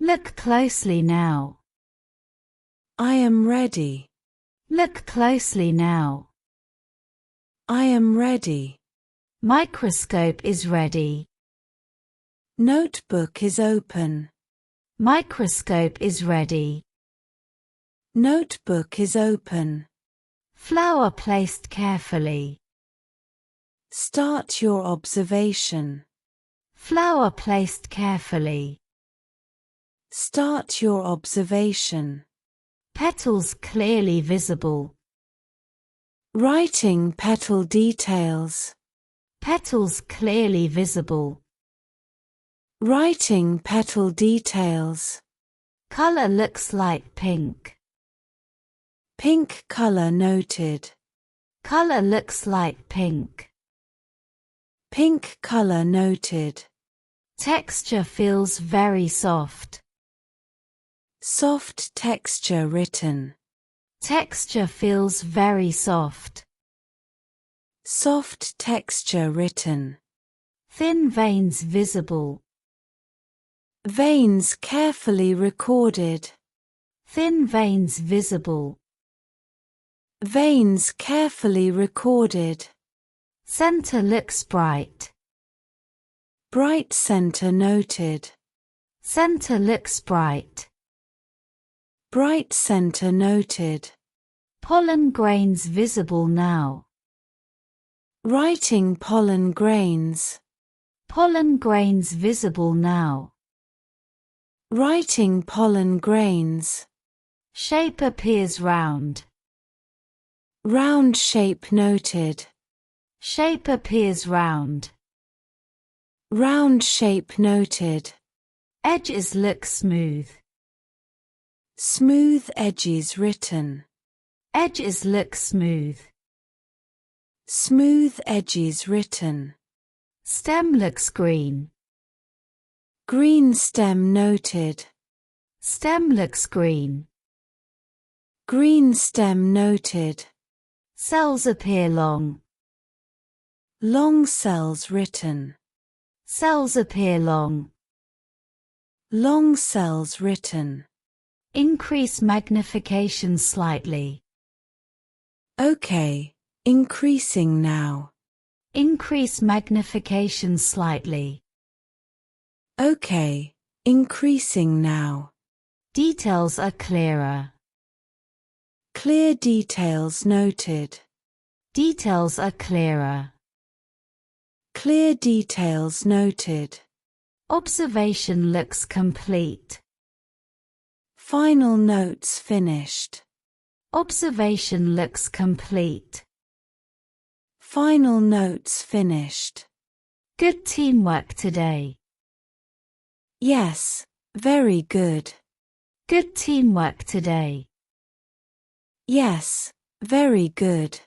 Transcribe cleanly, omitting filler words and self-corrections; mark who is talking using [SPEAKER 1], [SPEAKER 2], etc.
[SPEAKER 1] Look closely now.
[SPEAKER 2] I am ready.
[SPEAKER 1] Look closely now.
[SPEAKER 2] I am ready.
[SPEAKER 1] Microscope is ready.
[SPEAKER 2] Notebook is open.
[SPEAKER 1] Microscope is ready.
[SPEAKER 2] Notebook is open.
[SPEAKER 1] Flower placed carefully.
[SPEAKER 2] Start your observation.
[SPEAKER 1] Flower placed carefully.
[SPEAKER 2] Start your observation.
[SPEAKER 1] Petals clearly visible.
[SPEAKER 2] Writing petal details.
[SPEAKER 1] Petals clearly visible.
[SPEAKER 2] Writing petal details.
[SPEAKER 1] Color looks like pink.
[SPEAKER 2] Pink color noted.
[SPEAKER 1] Color looks like pink.
[SPEAKER 2] Pink color noted.
[SPEAKER 1] Texture feels very soft.
[SPEAKER 2] Soft texture written.
[SPEAKER 1] Texture feels very soft.
[SPEAKER 2] Soft texture written.
[SPEAKER 1] Thin veins visible.
[SPEAKER 2] Veins carefully recorded.
[SPEAKER 1] Thin veins visible.
[SPEAKER 2] Veins carefully recorded.
[SPEAKER 1] Center looks bright.
[SPEAKER 2] Bright center noted.
[SPEAKER 1] Center looks bright.
[SPEAKER 2] Bright center noted.
[SPEAKER 1] Pollen grains visible now.
[SPEAKER 2] Writing pollen grains.
[SPEAKER 1] Pollen grains visible now.
[SPEAKER 2] Writing pollen grains.
[SPEAKER 1] Shape appears round.
[SPEAKER 2] Round shape noted.
[SPEAKER 1] Shape appears round.
[SPEAKER 2] Round shape noted.
[SPEAKER 1] Edges look smooth.
[SPEAKER 2] Smooth edges written.
[SPEAKER 1] Edges look smooth.
[SPEAKER 2] Smooth edges written.
[SPEAKER 1] Stem looks green.
[SPEAKER 2] Green stem noted.
[SPEAKER 1] Stem looks green.
[SPEAKER 2] Green stem noted.
[SPEAKER 1] Cells appear long.
[SPEAKER 2] Long cells written.
[SPEAKER 1] Cells appear long.
[SPEAKER 2] Long cells written.
[SPEAKER 1] Increase magnification slightly.
[SPEAKER 2] Okay, increasing now.
[SPEAKER 1] Increase magnification slightly.
[SPEAKER 2] Okay, increasing now.
[SPEAKER 1] Details are clearer.
[SPEAKER 2] Clear details noted.
[SPEAKER 1] Details are clearer.
[SPEAKER 2] Clear details noted.
[SPEAKER 1] Observation looks complete.
[SPEAKER 2] Final notes finished.
[SPEAKER 1] Observation looks complete.
[SPEAKER 2] Final notes finished.
[SPEAKER 1] Good teamwork today.
[SPEAKER 2] Yes, very good.
[SPEAKER 1] Good teamwork today.
[SPEAKER 2] Yes, very good.